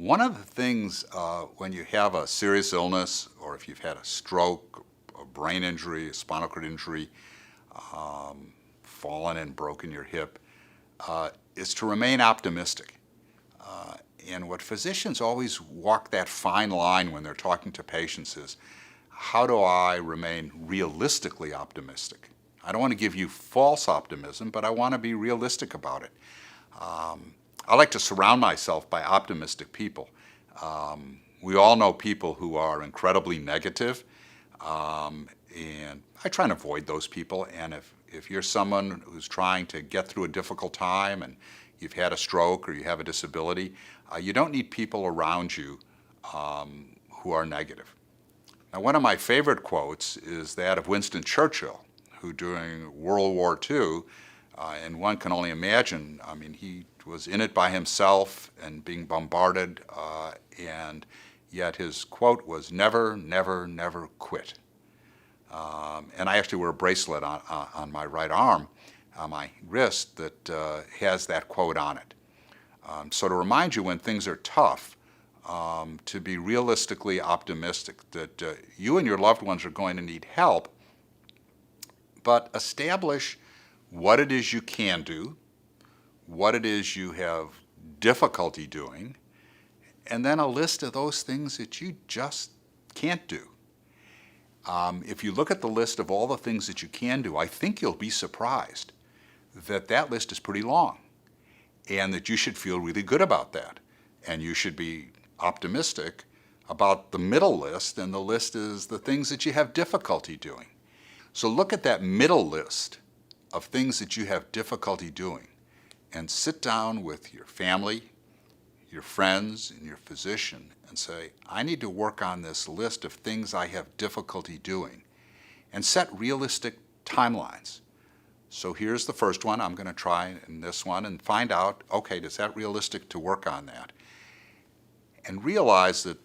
One of the things when you have a serious illness, or if you've had a stroke, a brain injury, a spinal cord injury, fallen and broken your hip, is to remain optimistic. And what physicians always walk that fine line when they're talking to patients is, how do I remain realistically optimistic? I don't want to give you false optimism, but I want to be realistic about it. I like to surround myself by optimistic people. We all know people who are incredibly negative, and I try and avoid those people. And if you're someone who's trying to get through a difficult time and you've had a stroke or you have a disability, you don't need people around you who are negative. Now, one of my favorite quotes is that of Winston Churchill, who during World War II, and one can only imagine, I mean, he was in it by himself and being bombarded, and yet his quote was, "Never, never, never quit." And I actually wear a bracelet on my right arm, on my wrist, that has that quote on it. So to remind you when things are tough, to be realistically optimistic that you and your loved ones are going to need help, but establish what it is you can do, what it is you have difficulty doing, and then a list of those things that you just can't do. If you look at the list of all the things that you can do, I think you'll be surprised that that list is pretty long, and that you should feel really good about that. And you should be optimistic about the middle list, and the list is the things that you have difficulty doing. So look at that middle list of things that you have difficulty doing, and sit down with your family, your friends, and your physician and say, I need to work on this list of things I have difficulty doing, and set realistic timelines. So here's the first one, I'm going to try in this one and find out, okay, is that realistic to work on that? And realize that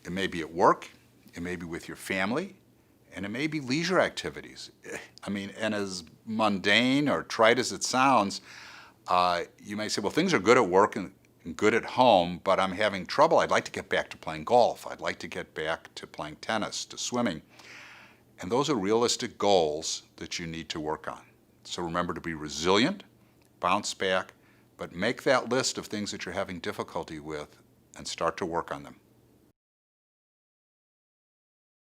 it may be at work, it may be with your family, and it may be leisure activities. I mean, and as mundane or trite as it sounds, you may say, well, things are good at work and good at home, but I'm having trouble. I'd like to get back to playing golf. I'd like to get back to playing tennis, to swimming. And those are realistic goals that you need to work on. So remember to be resilient, bounce back, but make that list of things that you're having difficulty with and start to work on them.